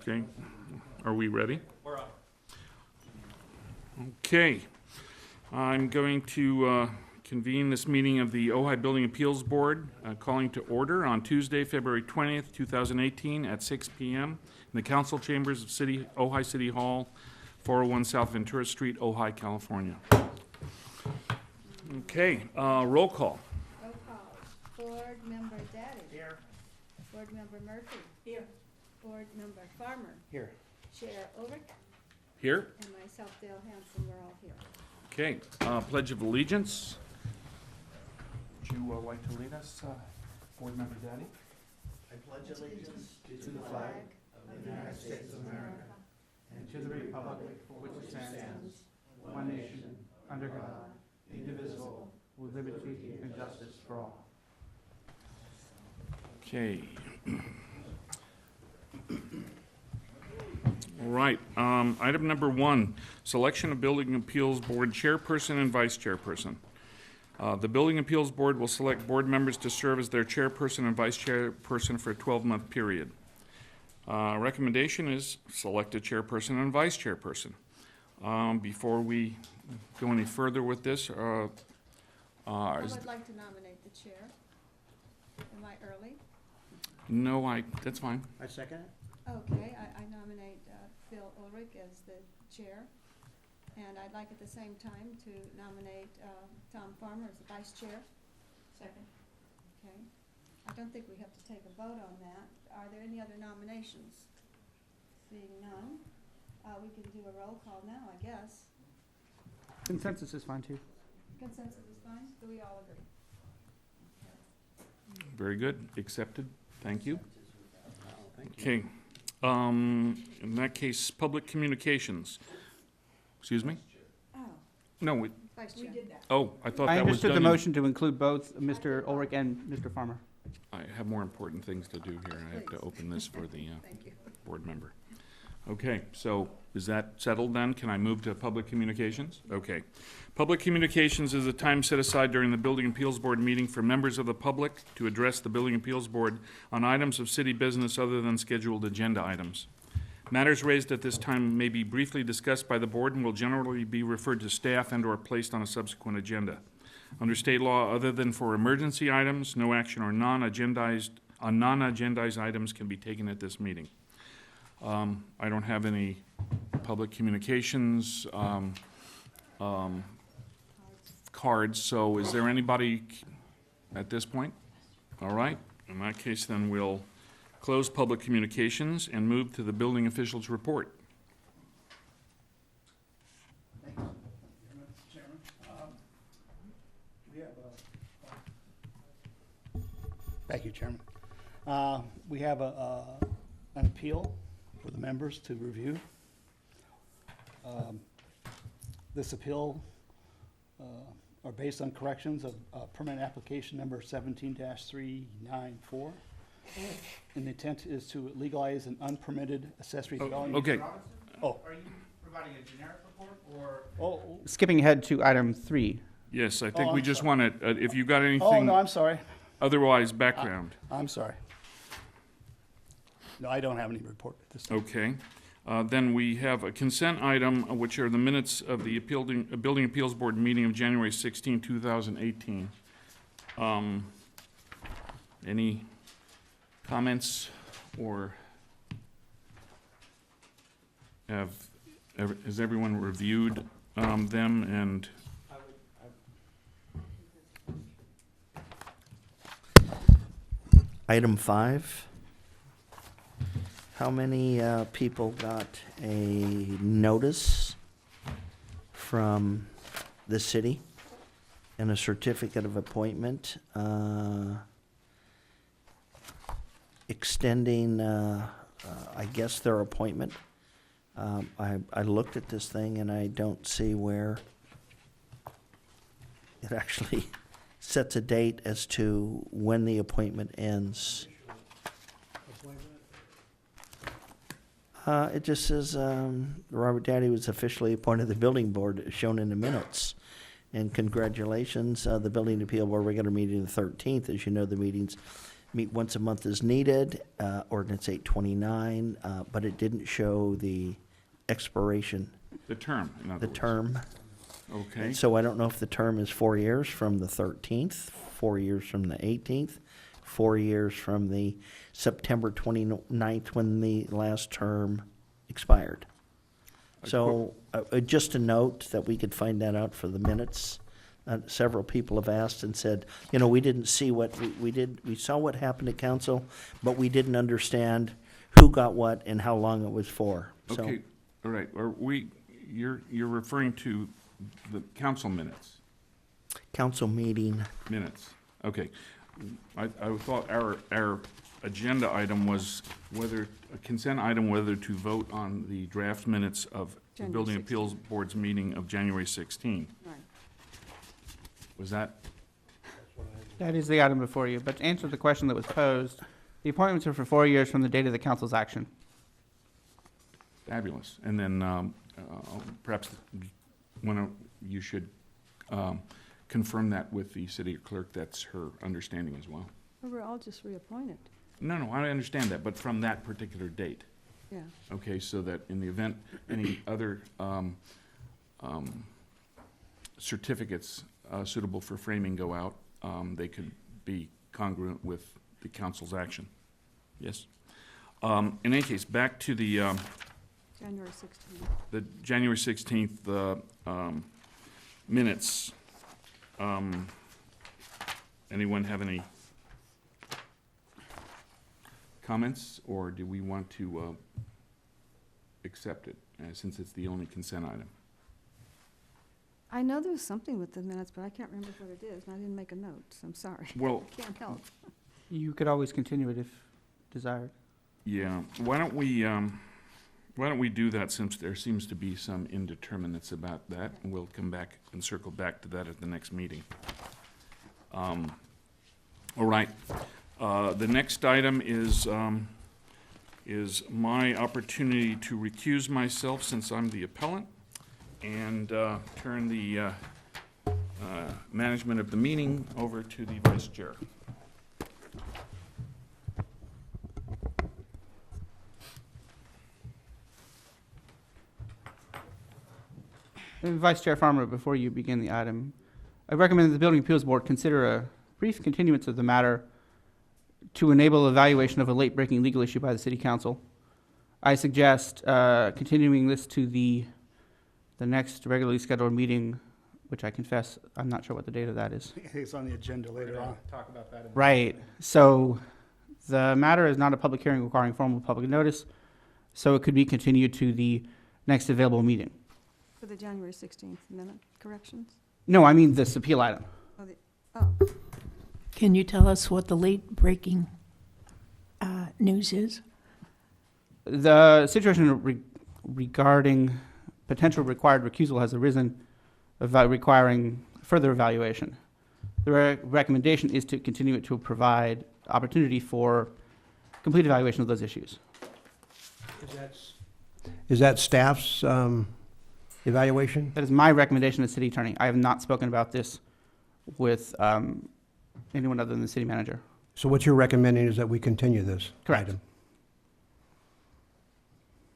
Okay, are we ready? We're up. Okay, I'm going to convene this meeting of the Ojai Building Appeals Board, calling to order on Tuesday, February 20th, 2018 at 6 p.m. in the council chambers of Ojai City Hall, 401 South Ventura Street, Ojai, California. Okay, roll call. Roll call. Board Member Daddy. Here. Board Member Murphy. Here. Board Member Farmer. Here. Chair Ulrich. Here. And myself, Dale Hanson, we're all here. Okay, Pledge of Allegiance. Would you like to lead us, Board Member Daddy? I pledge allegiance to the flag of the United States of America and to the republic for which it stands, one nation, under God, indivisible, with liberty and justice for all. Okay. All right, item number 1, selection of Building Appeals Board Chairperson and Vice Chairperson. The Building Appeals Board will select board members to serve as their chairperson and vice chairperson for a 12-month period. Recommendation is select a chairperson and vice chairperson. Before we go any further with this, I would like to nominate the chair. Am I early? no, that's fine. I second it. Okay, I nominate Phil Ulrich as the chair. And I'd like at the same time to nominate Tom Farmer as the vice chair. Second. Okay. I don't think we have to take a vote on that. Are there any other nominations? Seeing none, we can do a roll call now, I guess. Consensus is fine too. Consensus is fine? Do we all agree? Very good, accepted, thank you. Thank you. Okay, in that case, public communications. Excuse me? Oh, No, vice chair. We did that. oh, I thought I that was understood done. the motion to include both Mr. Ulrich and Mr. Farmer. I have more important things to do here. I have to Please. open this for the Thank you. board member. Okay, so is that settled then? Can I move to public communications? Okay. Public communications is a time set aside during the Building Appeals Board meeting for members of the public to address the Building Appeals Board on items of city business other than scheduled agenda items. Matters raised at this time may be briefly discussed by the board and will generally be referred to staff and/or placed on a subsequent agenda. Under state law, other than for emergency items, no action or non-agendized items can be taken at this meeting. I don't have any public communications cards, so is there anybody at this point? All right, in that case, then we'll close public communications and move to the building officials' report. Thank you, Mr. Chairman. We have Thank you, Chairman. We have an appeal for the members to review. This appeal are based on corrections of permit application number 17-394. And the intent is to legalize an unpermitted accessory dwelling. Okay, Oh, Are you providing a generic report or? oh, Skipping ahead to item 3. yes, I think Oh, we I'm just sorry. want to, if you got oh, anything no, I'm sorry. otherwise background. I'm sorry. No, I don't have any report at this time. Okay. Then we have a consent item, which are the minutes of the Building Appeals Board meeting of January 16, 2018. Any comments or has everyone reviewed them and? Item 5, how many people got a notice from the city and a certificate of appointment extending, I guess, their appointment? I looked at this thing and I don't see where it actually sets a date as to when the appointment ends. It just says, Robert Daddy was officially appointed to the building board, as shown in the minutes. And congratulations, the building appeal board regular meeting the 13th. As you know, the meetings meet once a month as needed, ordinance 829, but it didn't show the expiration, The term, in other the words. term. Okay, So I don't know if the term is 4 years from the 13th, 4 years from the 18th, 4 years from the September 29th when the last term expired. So just a note that we could find that out for the minutes. Several people have asked and said, you know, we didn't see what we saw what happened at council, but we didn't understand who got what and how long it was for. So okay, all right, you're referring to the council minutes? council meeting, Minutes, okay. I thought our agenda item was whether, a consent item, whether to vote on the draft minutes of the January Building 16th. Appeals Board's meeting of January 16. Right. Was that, That is the item before you, but to answer the question that was posed, the appointments are for 4 years from the date of the council's action. fabulous? And then perhaps you should confirm that with the city clerk. That's her understanding as well. Well, we're all just reappointed, No, I understand that, but from that particular date. yeah. Okay, so that in the event any other certificates suitable for framing go out, they could be congruent with the council's action. Yes? In any case, back to the January 16th. the January 16th minutes. Anyone have any comments, or do we want to accept it, since it's the only consent item? I know there was something with the minutes, but I can't remember what it is, and I didn't make a note, so I'm sorry. Well, Can't help. You could always continue it if desired. yeah, why don't we do that, since there seems to be some indeterminates about that, and we'll come back and circle back to that at the next meeting. All right, the next item is my opportunity to recuse myself, since I'm the appellant, and turn the management of the meeting over to the vice chair. And Vice Chair Farmer, before you begin the item, I recommend that the Building Appeals Board consider a brief continuance of the matter to enable evaluation of a late-breaking legal issue by the City Council. I suggest continuing this to the next regularly scheduled meeting, which I confess, I'm not sure what the date of that is. It's on the agenda later on. Talk about that in Right, so the matter is not a public hearing requiring formal public notice, so it could be continued to the next available meeting. For the January 16th minute corrections? No, I mean this appeal item. Oh, Can you tell us what the late-breaking news is? The situation regarding potential required recusal has arisen, requiring further evaluation. The recommendation is to continue it to provide opportunity for complete evaluation of those issues. Is that staff's evaluation? That is my recommendation as city attorney. I have not spoken about this with anyone other than the city manager. So what you're recommending is that we continue this Correct. item?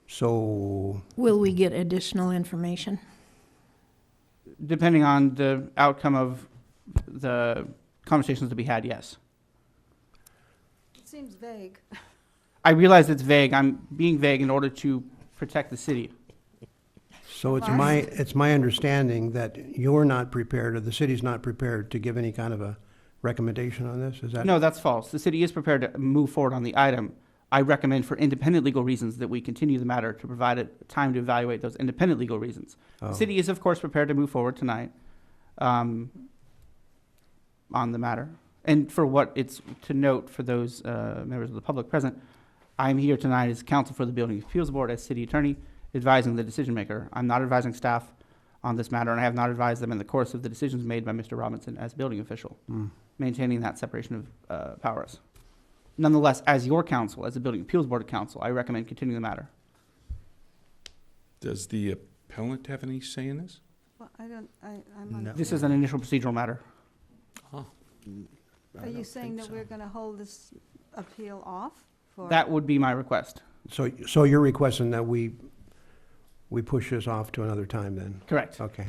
So, Will we get additional information? Depending on the outcome of the conversations to be had, yes. it seems vague. I realize it's vague. I'm being vague in order to protect the city. so it's my understanding that you're not prepared, or the city's not prepared to give any kind of a recommendation on this? Is that? No, that's false. The city is prepared to move forward on the item. I recommend for independent legal reasons that we continue the matter to provide it time to evaluate those independent legal reasons. Oh. The city is, of course, prepared to move forward tonight on the matter. And for what it's to note for those members of the public present, I'm here tonight as counsel for the Building Appeals Board as city attorney, advising the decision maker. I'm not advising staff on this matter, and I have not advised them in the course of the decisions made by Mr. Robinson as building official, maintaining that separation of powers. Nonetheless, as your counsel, as the Building Appeals Board counsel, I recommend continuing the matter. Does the appellant have any say in this? Well, I'm on. No. This is an initial procedural matter. Oh. Are you saying that we're gonna hold this appeal off for? That would be my request. So you're requesting that we push this off to another time then? Correct. Okay.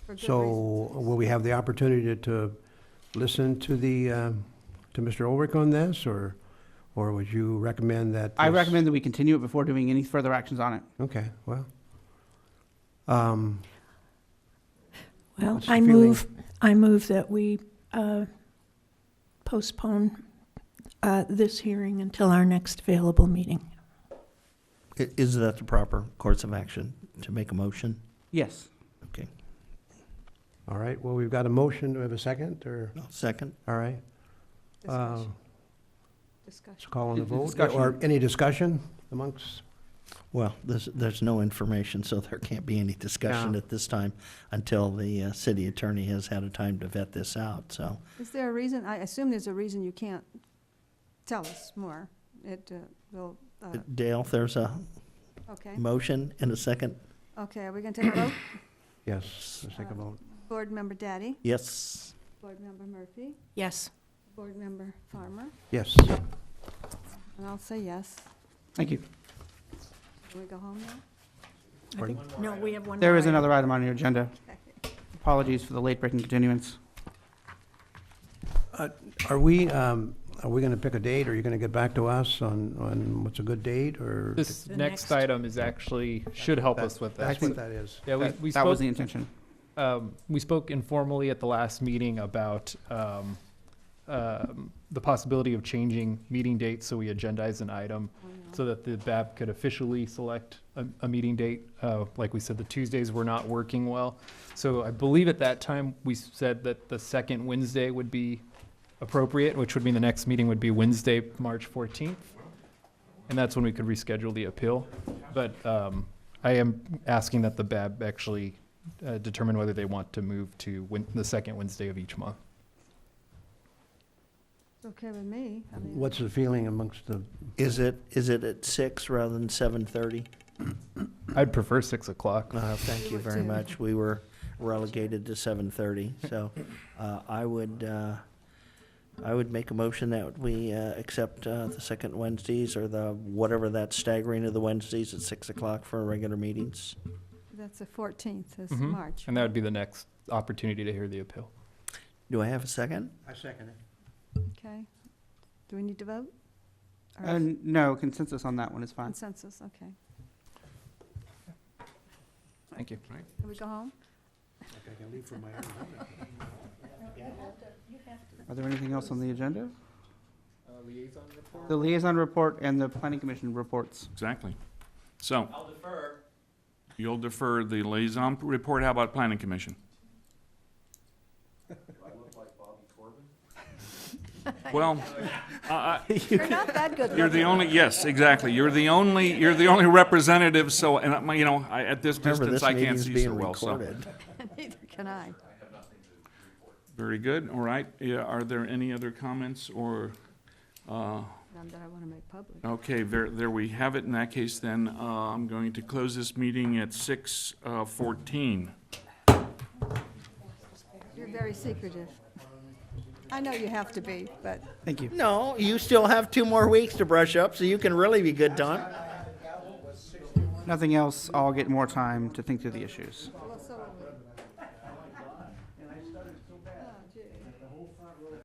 for good So reasons? will we have the opportunity to listen to to Mr. Ulrich on this, or would you recommend that? I this- recommend that we continue it before doing any further actions on it. Okay, well. Well, What's the feeling? I move that we postpone this hearing until our next available meeting. Is that the proper course of action, to make a motion? Yes. Okay. All right, well, we've got a motion. Do we have a second, or, No, second? all right? Discussion. Let's Discussion. call on the vote. Discussion. Or any discussion amongst? Well, there's no information, so there can't be any discussion Yeah. at this time until the city attorney has had a time to vet this out, so. Is there a reason, I assume there's a reason you can't tell us more? It will, Dale, there's a okay. motion and a second? Okay, are we gonna take a vote? Yes, let's take a vote. Board Member Daddy, Yes. Board Member Murphy, Yes. Board Member Farmer, Yes. and I'll say yes. Thank you. Can we go home now? I think, no, we have one There more is item. another item on your agenda. Apologies for the late breaking continuance. Are we going to pick a date, or are you going to get back to us on what's a good date, or? This The next next- item is actually, should help us with that. That's what that is. Yeah, That we that was spoke, the intention. we spoke informally at the last meeting about the possibility of changing meeting dates, so we agendized an item so that the BAB could officially select a meeting date. Like we said, the Tuesdays were not working well. So I believe at that time, we said that the second Wednesday would be appropriate, which would mean the next meeting would be Wednesday, March 14th. And that's when we could reschedule the appeal. But I am asking that the BAB actually determine whether they want to move to the second Wednesday of each month. It's okay with me. I mean, What's the feeling amongst the, Is it at 6 rather than 7:30? I'd prefer 6 o'clock. Thank We you would very too. much. We were relegated to 7:30, so I would make a motion that we accept the second Wednesdays, or the, whatever that staggering of the Wednesdays at 6 o'clock for regular meetings. That's the 14th, is Mhm. March. And that would be the next opportunity to hear the appeal. Do I have a second? I second it. Okay. Do we need to vote? Or No, consensus on that one is fine. Consensus, okay. Thank you. Can we go home? I can leave for my Are there anything else on the agenda? The liaison report and the planning commission reports. Exactly. So. I'll defer. You'll defer the liaison report. How about planning commission? Well, You're not that good. you're the looking. only, yes, exactly. You're the only representative, so, and, you know, at this Remember, distance, this I can't meeting's see being so well, so. recorded. Neither can I. Very good, all right. Yeah, are there any other comments or, None that I want to make public. okay, there we have it. In that case, then, I'm going to close this meeting at 6:14. You're very secretive. I know you have to be, but Thank you. No, you still have 2 more weeks to brush up, so you can really be good, Don. Nothing else, I'll get more time to think through the issues. well, so